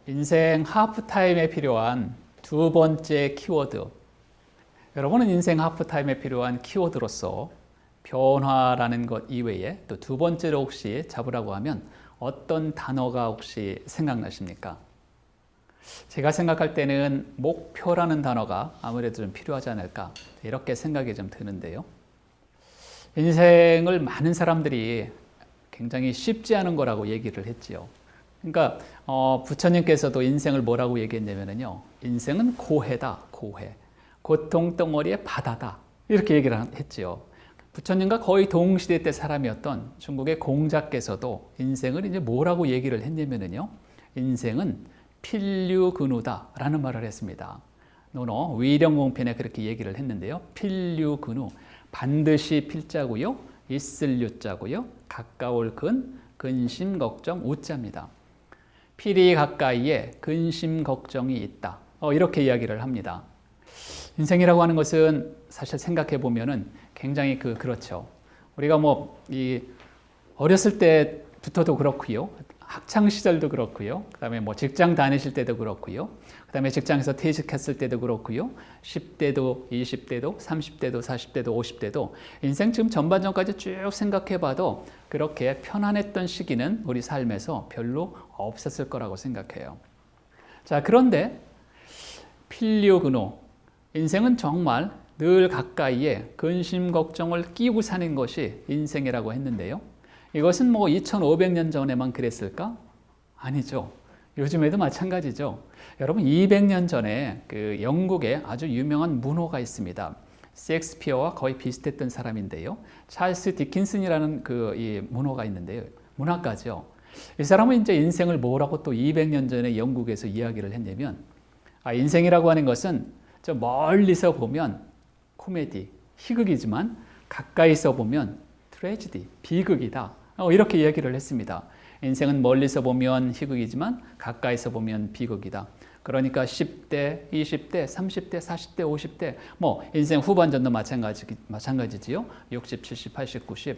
인생 하프타임에 필요한 두 번째 키워드. 여러분은 인생 하프타임에 필요한 키워드로서 변화라는 것 이외에 또 두 번째로 혹시 잡으라고 하면 어떤 단어가 혹시 생각나십니까? 제가 생각할 때는 목표라는 단어가 아무래도 좀 필요하지 않을까 이렇게 생각이 좀 드는데요. 인생을 많은 사람들이 굉장히 쉽지 않은 거라고 얘기를 했지요. 그러니까 부처님께서도 인생을 뭐라고 얘기했냐면요, 인생은 고해다, 고해. 고통 덩어리의 바다다. 이렇게 얘기를 했지요. 부처님과 거의 동시대 때 사람이었던 중국의 공자께서도 인생을 이제 뭐라고 얘기를 했냐면요, 인생은 필류근우다라는 말을 했습니다. 노노 위령공편에 그렇게 얘기를 했는데요. 필류근우, 반드시 필자고요, 있을 유자고요, 가까울 근심 걱정 우자입니다. 필이 가까이에 근심 걱정이 있다. 이렇게 이야기를 합니다. 인생이라고 하는 것은 사실 생각해 보면은 굉장히 그렇죠. 우리가 어렸을 때부터도 그렇고요. 학창 시절도 그렇고요. 그다음에 직장 다니실 때도 그렇고요. 그다음에 직장에서 퇴직했을 때도 그렇고요. 10대도, 20대도, 30대도, 40대도, 50대도 인생 지금 전반전까지 쭉 생각해 봐도 그렇게 편안했던 시기는 우리 삶에서 별로 없었을 거라고 생각해요. 자, 그런데 필류근호, 인생은 정말 늘 가까이에 근심 걱정을 끼고 사는 것이 인생이라고 했는데요. 이것은 2500년 전에만 그랬을까? 아니죠. 요즘에도 마찬가지죠. 여러분, 200년 전에 그 영국에 아주 유명한 문호가 있습니다. 셰익스피어와 거의 비슷했던 사람인데요. 찰스 디킨슨이라는 이 문호가 있는데요. 문학가죠. 이 사람은 이제 인생을 뭐라고 또 200년 전에 영국에서 이야기를 했냐면, 인생이라고 하는 것은 저 멀리서 보면 코미디, 희극이지만 가까이서 보면 트래지디, 비극이다. 이렇게 이야기를 했습니다. 인생은 멀리서 보면 희극이지만 가까이서 보면 비극이다. 그러니까 10대, 20대, 30대, 40대, 50대, 인생 후반전도 마찬가지지요. 60, 70, 80, 90.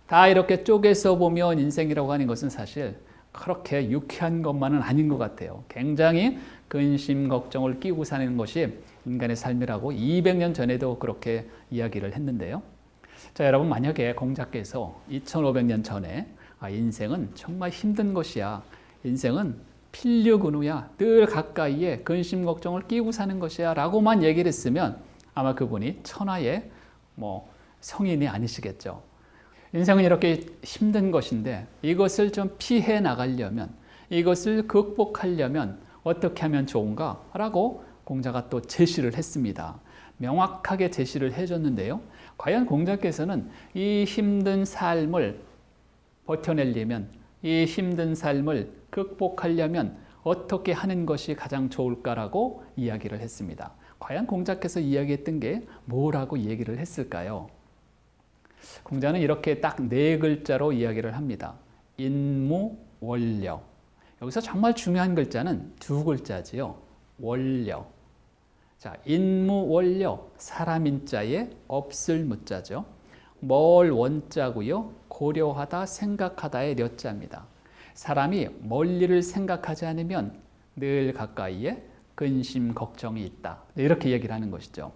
다 이렇게 쪼개서 보면 인생이라고 하는 것은 사실 그렇게 유쾌한 것만은 아닌 것 같아요. 굉장히 근심, 걱정을 끼고 사는 것이 인간의 삶이라고 200년 전에도 그렇게 이야기를 했는데요. 자, 여러분, 만약에 공자께서 2500년 전에 인생은 정말 힘든 것이야, 인생은 필류근우야, 늘 가까이에 근심 걱정을 끼고 사는 것이야 라고만 얘기를 했으면 아마 그분이 천하의 성인이 아니시겠죠. 인생은 이렇게 힘든 것인데 이것을 좀 피해 나가려면, 이것을 극복하려면 어떻게 하면 좋은가 라고 공자가 또 제시를 했습니다. 명확하게 제시를 해줬는데요. 과연 공자께서는 이 힘든 삶을 버텨내려면, 이 힘든 삶을 극복하려면 어떻게 하는 것이 가장 좋을까라고 이야기를 했습니다. 과연 공자께서 이야기했던 게 뭐라고 얘기를 했을까요? 공자는 이렇게 딱 4글자로 이야기를 합니다. 인무원려. 여기서 정말 중요한 글자는 2글자지요. 원려. 자, 인무원려, 사람 인자에 없을 무자죠. 뭘 원자고요. 고려하다, 생각하다의 려자입니다. 사람이 멀리를 생각하지 않으면 늘 가까이에 근심, 걱정이 있다. 이렇게 얘기를 하는 것이죠.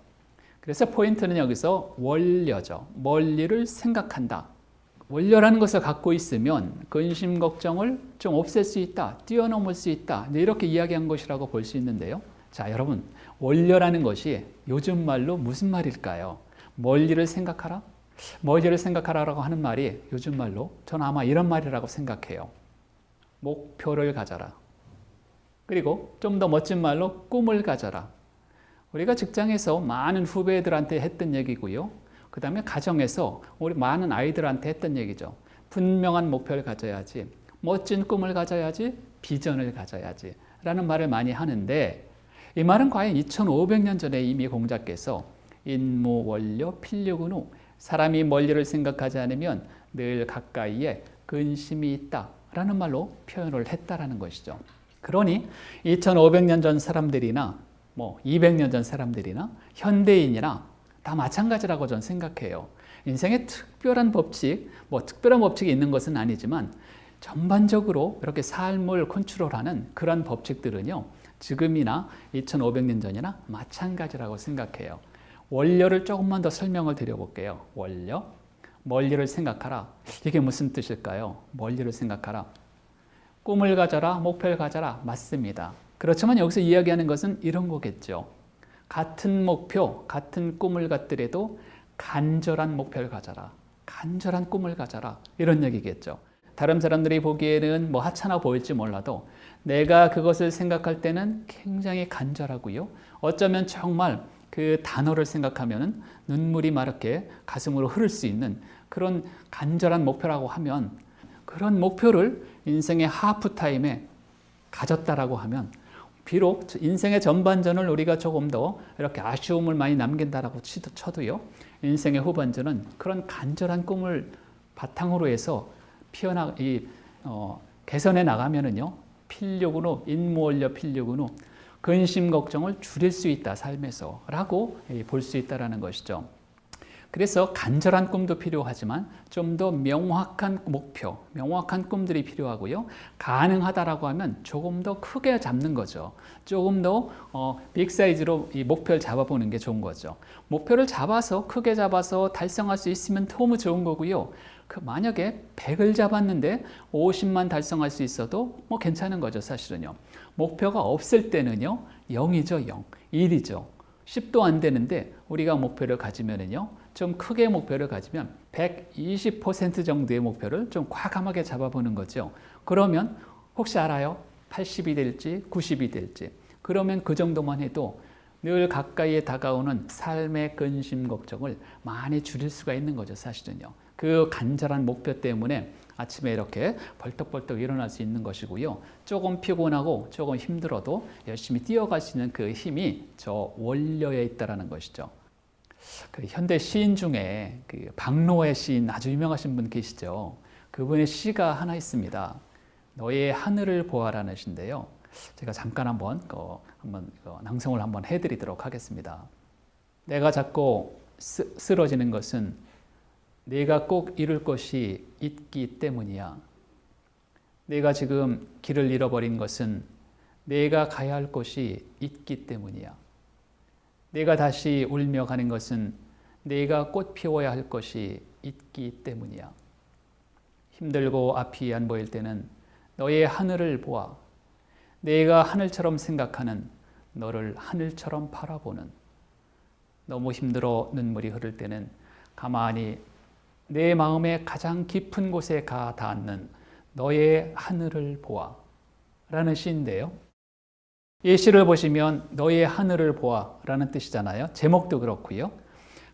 그래서 포인트는 여기서 원려죠. 멀리를 생각한다. 원려라는 것을 갖고 있으면 근심, 걱정을 좀 없앨 수 있다. 뛰어넘을 수 있다. 이렇게 이야기한 것이라고 볼 수 있는데요. 자, 여러분, 원려라는 것이 요즘 말로 무슨 말일까요? 멀리를 생각하라? 멀리를 생각하라고 하는 말이 요즘 말로 저는 아마 이런 말이라고 생각해요. 목표를 가져라. 그리고 좀 더 멋진 말로 꿈을 가져라. 우리가 직장에서 많은 후배들한테 했던 얘기고요. 그 다음에 가정에서 우리 많은 아이들한테 했던 얘기죠. 분명한 목표를 가져야지, 멋진 꿈을 가져야지, 비전을 가져야지 라는 말을 많이 하는데, 이 말은 과연 2500년 전에 이미 공자께서 인무원려 필류근우, 사람이 멀리를 생각하지 않으면 늘 가까이에 근심이 있다 라는 말로 표현을 했다라는 것이죠. 그러니 2500년 전 사람들이나 200년 전 사람들이나 현대인이나 다 마찬가지라고 저는 생각해요. 인생에 특별한 법칙, 특별한 법칙이 있는 것은 아니지만 전반적으로 이렇게 삶을 컨트롤하는 그런 법칙들은요, 지금이나 2500년 전이나 마찬가지라고 생각해요. 원료를 조금만 더 설명을 드려볼게요. 원료, 멀리를 생각하라. 이게 무슨 뜻일까요? 멀리를 생각하라. 꿈을 가져라, 목표를 가져라. 맞습니다. 그렇지만 여기서 이야기하는 것은 이런 거겠죠. 같은 목표, 같은 꿈을 갖더라도 간절한 목표를 가져라. 간절한 꿈을 가져라. 이런 얘기겠죠. 다른 사람들이 보기에는 뭐 하찮아 보일지 몰라도 내가 그것을 생각할 때는 굉장히 간절하고요. 어쩌면 정말 그 단어를 생각하면 눈물이 막 이렇게 가슴으로 흐를 수 있는 그런 간절한 목표라고 하면, 그런 목표를 인생의 하프타임에 가졌다라고 하면 비록 인생의 전반전을 우리가 조금 더 이렇게 아쉬움을 많이 남긴다라고 쳐도요, 인생의 후반전은 그런 간절한 꿈을 바탕으로 해서 개선해 나가면은요, 필력으로, 인무원료 필력으로 근심 걱정을 줄일 수 있다, 삶에서 라고 볼 수 있다는 것이죠. 그래서 간절한 꿈도 필요하지만 좀 더 명확한 목표, 명확한 꿈들이 필요하고요. 가능하다라고 하면 조금 더 크게 잡는 거죠. 조금 더 빅 사이즈로 이 목표를 잡아보는 게 좋은 거죠. 목표를 잡아서 크게 잡아서 달성할 수 있으면 너무 좋은 거고요. 만약에 100을 잡았는데 50만 달성할 수 있어도 뭐 괜찮은 거죠, 사실은요. 목표가 없을 때는요, 0이죠, 0. 1이죠. 10도 안 되는데 우리가 목표를 가지면은요, 좀 크게 목표를 가지면 120% 정도의 목표를 좀 과감하게 잡아보는 거죠. 그러면 혹시 알아요? 80이 될지 90이 될지. 그러면 그 정도만 해도 늘 가까이에 다가오는 삶의 근심 걱정을 많이 줄일 수가 있는 거죠, 사실은요. 그 간절한 목표 때문에 아침에 이렇게 벌떡벌떡 일어날 수 있는 것이고요. 조금 피곤하고 조금 힘들어도 열심히 뛰어갈 수 있는 그 힘이 저 원료에 있다는 것이죠. 그 현대 시인 중에 그 박노해 시인, 아주 유명하신 분 계시죠. 그분의 시가 하나 있습니다. 너의 하늘을 보아라는 시인데요. 제가 잠깐 한번 낭송을 한번 해드리도록 하겠습니다. 내가 자꾸 쓰러지는 것은 내가 꼭 이룰 것이 있기 때문이야. 내가 지금 길을 잃어버린 것은 내가 가야 할 곳이 있기 때문이야. 내가 다시 울며 가는 것은 내가 꽃 피워야 할 것이 있기 때문이야. 힘들고 앞이 안 보일 때는 너의 하늘을 보아. 내가 하늘처럼 생각하는 너를 하늘처럼 바라보는. 너무 힘들어 눈물이 흐를 때는 가만히 내 마음의 가장 깊은 곳에 가 닿는 너의 하늘을 보아 라는 시인데요. 이 시를 보시면 너의 하늘을 보아 라는 뜻이잖아요. 제목도 그렇고요.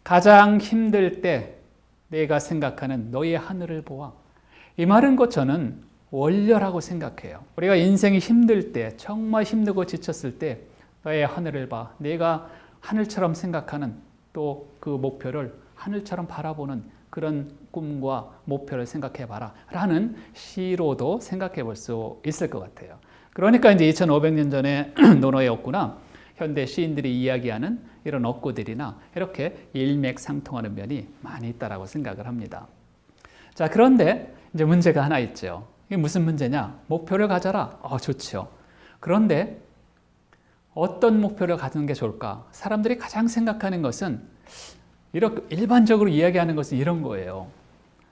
가장 힘들 때 내가 생각하는 너의 하늘을 보아. 이 말은 곧 저는 원료라고 생각해요. 우리가 인생이 힘들 때, 정말 힘들고 지쳤을 때 너의 하늘을 봐. 내가 하늘처럼 생각하는 또 그 목표를 하늘처럼 바라보는 그런 꿈과 목표를 생각해 봐라 라는 시로도 생각해 볼 수 있을 것 같아요. 그러니까 이제 2500년 전에 논어의 억구나 현대 시인들이 이야기하는 이런 억구들이나 이렇게 일맥상통하는 면이 많이 있다라고 생각을 합니다. 자, 그런데 이제 문제가 하나 있죠. 이게 무슨 문제냐? 목표를 가져라. 좋죠. 그런데 어떤 목표를 가지는 게 좋을까? 사람들이 가장 생각하는 것은 이렇게 일반적으로 이야기하는 것은 이런 거예요.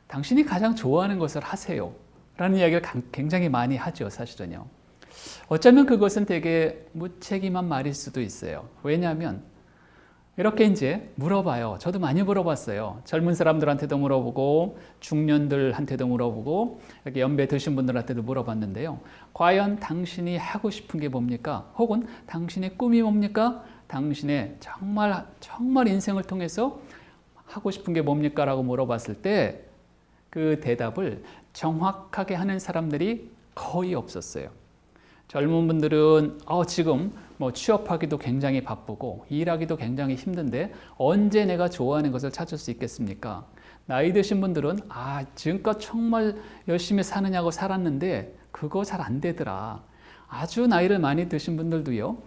당신이 가장 좋아하는 것을 하세요. 라는 이야기를 굉장히 많이 하죠, 사실은요. 어쩌면 그것은 되게 무책임한 말일 수도 있어요. 왜냐하면 이렇게 이제 물어봐요. 저도 많이 물어봤어요. 젊은 사람들한테도 물어보고 중년들한테도 물어보고 이렇게 연배 드신 분들한테도 물어봤는데요. 과연 당신이 하고 싶은 게 뭡니까? 혹은 당신의 꿈이 뭡니까? 당신의 정말 인생을 통해서 하고 싶은 게 뭡니까? 라고 물어봤을 때 그 대답을 정확하게 하는 사람들이 거의 없었어요. 젊은 분들은 지금 취업하기도 굉장히 바쁘고 일하기도 굉장히 힘든데 언제 내가 좋아하는 것을 찾을 수 있겠습니까? 나이 드신 분들은 지금껏 정말 열심히 사느냐고 살았는데 그거 잘 안 되더라. 아주 나이를 많이 드신 분들도요.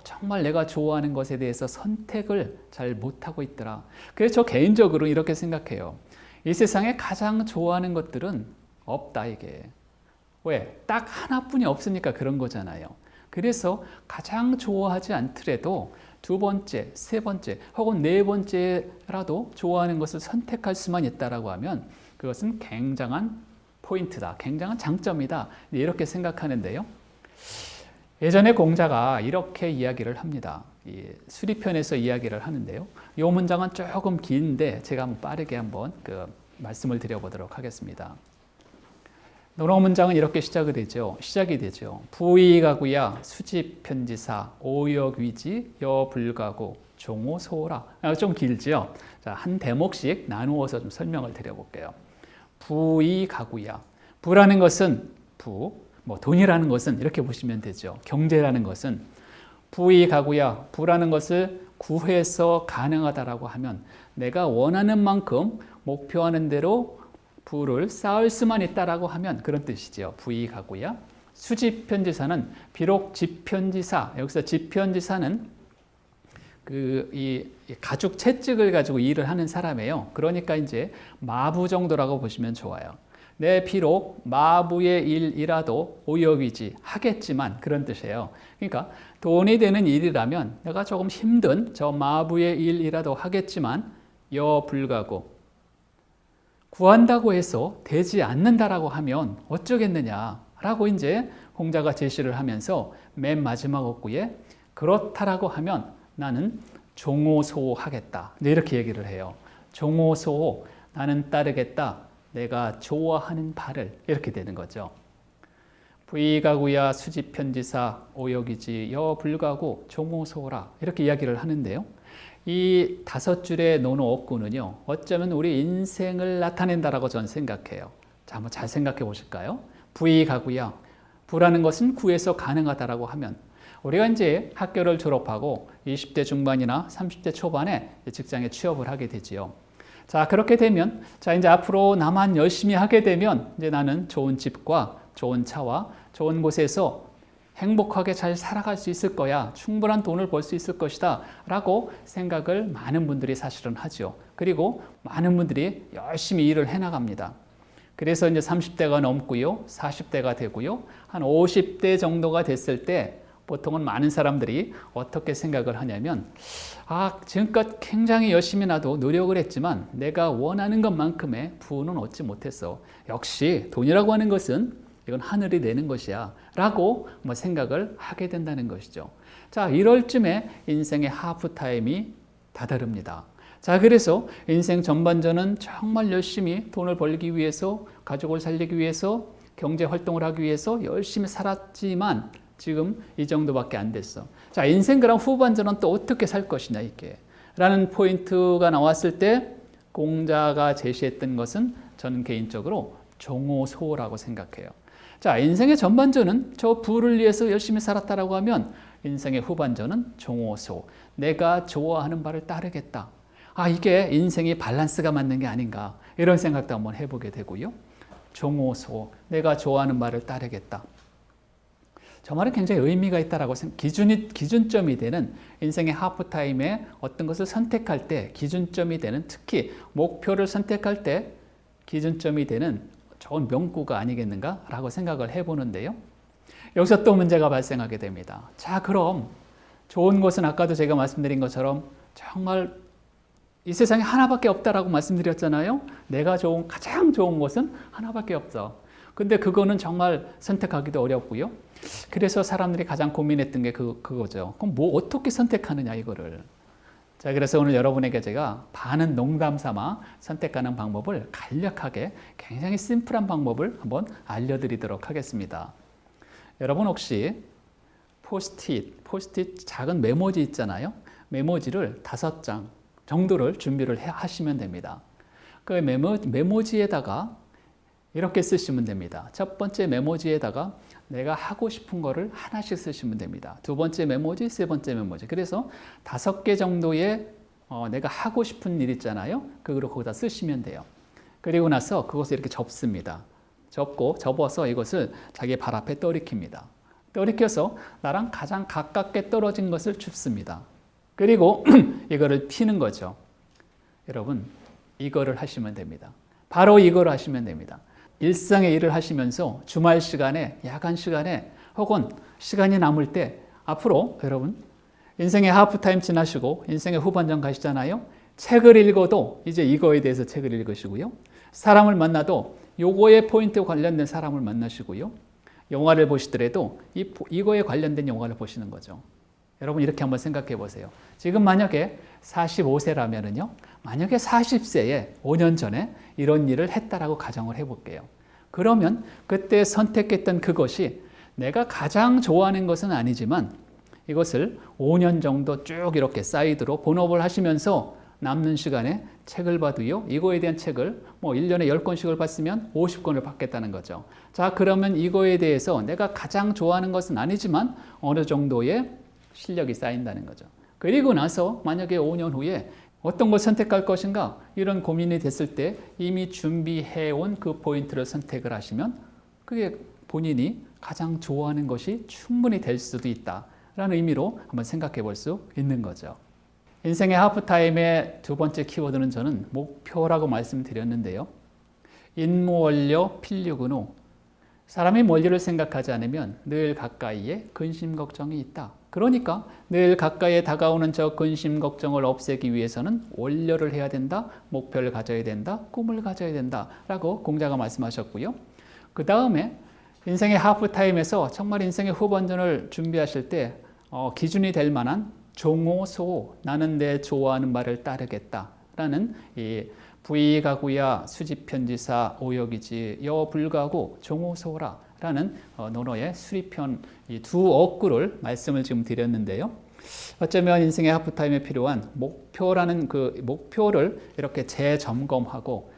정말 내가 좋아하는 것에 대해서 선택을 잘 못하고 있더라. 그래서 저 개인적으로 이렇게 생각해요. 이 세상에 가장 좋아하는 것들은 없다 이게. 왜? 딱 하나뿐이 없으니까 그런 거잖아요. 그래서 가장 좋아하지 않더라도 두 번째, 세 번째 혹은 네 번째라도 좋아하는 것을 선택할 수만 있다라고 하면 그것은 굉장한 포인트다. 굉장한 장점이다. 이렇게 생각하는데요. 예전에 공자가 이렇게 이야기를 합니다. 이 수리편에서 이야기를 하는데요. 이 문장은 조금 긴데 제가 한번 빠르게 한번 말씀을 드려보도록 하겠습니다. 논어 문장은 이렇게 시작이 되죠. 부의가구야 수지편지사 오역위지 여불가구 종호소라. 좀 길지요. 자, 한 대목씩 나누어서 좀 설명을 드려볼게요. 부의가구야. 부라는 것은 돈이라는 것은 이렇게 보시면 되죠. 경제라는 것은 부의가구야. 부라는 것을 구해서 가능하다라고 하면 내가 원하는 만큼 목표하는 대로 부를 쌓을 수만 있다라고 하면 그런 뜻이죠. 부의가구야. 수지편지사는 비록 지편지사, 여기서 지편지사는 이 가죽 채찍을 가지고 일을 하는 사람이에요. 그러니까 이제 마부 정도라고 보시면 좋아요. 내 비록 마부의 일이라도 오역이지 하겠지만 그런 뜻이에요. 그러니까 돈이 되는 일이라면 내가 조금 힘든 저 마부의 일이라도 하겠지만 여불가구 구한다고 해서 되지 않는다라고 하면 어쩌겠느냐라고 이제 공자가 제시를 하면서 맨 마지막 어구에 그렇다라고 하면 나는 종호소하겠다. 이렇게 얘기를 해요. 종호소 나는 따르겠다. 내가 좋아하는 바를 이렇게 되는 거죠. 부의가구야 수지편지사 오역이지 여불가구 종호소라 이렇게 이야기를 하는데요. 이 5줄의 논어 어구는요. 어쩌면 우리 인생을 나타낸다라고 저는 생각해요. 자, 한번 잘 생각해 보실까요? 부의가구야. 부라는 것은 구해서 가능하다라고 하면 우리가 이제 학교를 졸업하고 20대 중반이나 30대 초반에 직장에 취업을 하게 되지요. 자, 그렇게 되면 이제 앞으로 나만 열심히 하게 되면 이제 나는 좋은 집과 좋은 차와 좋은 곳에서 행복하게 잘 살아갈 수 있을 거야. 충분한 돈을 벌 수 있을 것이다. 라고 생각을 많은 분들이 사실은 하죠. 그리고 많은 분들이 열심히 일을 해나갑니다. 그래서 이제 30대가 넘고요. 40대가 되고요. 한 50대 정도가 됐을 때 보통은 많은 사람들이 어떻게 생각을 하냐면 지금껏 굉장히 열심히 나도 노력을 했지만 내가 원하는 것만큼의 부는 얻지 못했어. 역시 돈이라고 하는 것은 이건 하늘이 내는 것이야 라고 생각을 하게 된다는 것이죠. 자, 이럴 쯤에 인생의 하프타임이 다다릅니다. 자, 그래서 인생 전반전은 정말 열심히 돈을 벌기 위해서 가족을 살리기 위해서 경제 활동을 하기 위해서 열심히 살았지만 지금 이 정도밖에 안 됐어. 자, 인생 그럼 후반전은 또 어떻게 살 것이냐 이게 라는 포인트가 나왔을 때 공자가 제시했던 것은 저는 개인적으로 종호소라고 생각해요. 자, 인생의 전반전은 저 부를 위해서 열심히 살았다라고 하면 인생의 후반전은 종호소. 내가 좋아하는 바를 따르겠다. 이게 인생이 밸런스가 맞는 게 아닌가. 이런 생각도 한번 해보게 되고요. 종호소. 내가 좋아하는 바를 따르겠다. 저 말은 굉장히 의미가 있다라고 기준점이 되는 인생의 하프타임에 어떤 것을 선택할 때 기준점이 되는 특히 목표를 선택할 때 기준점이 되는 좋은 명구가 아니겠는가라고 생각을 해보는데요. 여기서 또 문제가 발생하게 됩니다. 자, 그럼 좋은 것은 아까도 제가 말씀드린 것처럼 정말 이 세상에 하나밖에 없다라고 말씀드렸잖아요. 내가 가장 좋은 것은 하나밖에 없어. 근데 그거는 정말 선택하기도 어렵고요. 그래서 사람들이 가장 고민했던 게 그거죠. 그럼 어떻게 선택하느냐 이거를. 자, 그래서 오늘 여러분에게 제가 반은 농담 삼아 선택하는 방법을 간략하게 굉장히 심플한 방법을 한번 알려드리도록 하겠습니다. 여러분 혹시 포스트잇 작은 메모지 있잖아요. 메모지를 5장 정도를 준비를 하시면 됩니다. 그 메모지에다가 이렇게 쓰시면 됩니다. 첫 번째 메모지에다가 내가 하고 싶은 거를 하나씩 쓰시면 됩니다. 두 번째 메모지, 세 번째 메모지. 그래서 5개 정도의 내가 하고 싶은 일 있잖아요. 그걸 거기다 쓰시면 돼요. 그리고 나서 그것을 이렇게 접습니다. 접어서 이것을 자기 발 앞에 떨이킵니다. 떨이켜서 나랑 가장 가깝게 떨어진 것을 줍습니다. 그리고 이거를 피는 거죠. 여러분, 이거를 하시면 됩니다. 바로 이걸 하시면 됩니다. 일상의 일을 하시면서 주말 시간에, 야간 시간에 혹은 시간이 남을 때 앞으로 여러분 인생의 하프타임 지나시고 인생의 후반전 가시잖아요. 책을 읽어도 이제 이거에 대해서 책을 읽으시고요. 사람을 만나도 요거에 포인트 관련된 사람을 만나시고요. 영화를 보시더라도 이거에 관련된 영화를 보시는 거죠. 여러분 이렇게 한번 생각해 보세요. 지금 만약에 45세라면은요. 만약에 40세에 5년 전에 이런 일을 했다라고 가정을 해볼게요. 그러면 그때 선택했던 그것이 내가 가장 좋아하는 것은 아니지만 이것을 5년 정도 쭉 이렇게 사이드로 본업을 하시면서 남는 시간에 책을 봐도요. 이거에 대한 책을 1년에 10권씩을 봤으면 50권을 받겠다는 거죠. 자, 그러면 이거에 대해서 내가 가장 좋아하는 것은 아니지만 어느 정도의 실력이 쌓인다는 거죠. 그리고 나서 만약에 5년 후에 어떤 걸 선택할 것인가 이런 고민이 됐을 때 이미 준비해온 그 포인트를 선택을 하시면 그게 본인이 가장 좋아하는 것이 충분히 될 수도 있다라는 의미로 한번 생각해 볼 수 있는 거죠. 인생의 하프타임의 두 번째 키워드는 저는 목표라고 말씀드렸는데요. 인무원료 필류근후. 사람이 멀리를 생각하지 않으면 늘 가까이에 근심 걱정이 있다. 그러니까 늘 가까이에 다가오는 저 근심 걱정을 없애기 위해서는 원료를 해야 된다. 목표를 가져야 된다. 꿈을 가져야 된다. 라고 공자가 말씀하셨고요. 그 다음에 인생의 하프타임에서 정말 인생의 후반전을 준비하실 때 기준이 될 만한 종호소호, 나는 내 좋아하는 말을 따르겠다 라는 이 부의가구야 수지편지사 오역이지 여불가구 종호소호라 라는 논어의 수리편 이 두 어구를 말씀을 지금 드렸는데요. 어쩌면 인생의 하프타임에 필요한 목표라는 그 목표를 이렇게 재점검하고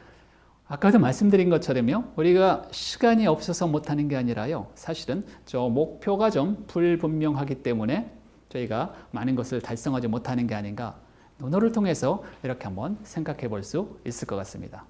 아까도 말씀드린 것처럼요. 우리가 시간이 없어서 못하는 게 아니라요. 사실은 저 목표가 좀 불분명하기 때문에 저희가 많은 것을 달성하지 못하는 게 아닌가 논어를 통해서 이렇게 한번 생각해 볼 수 있을 것 같습니다.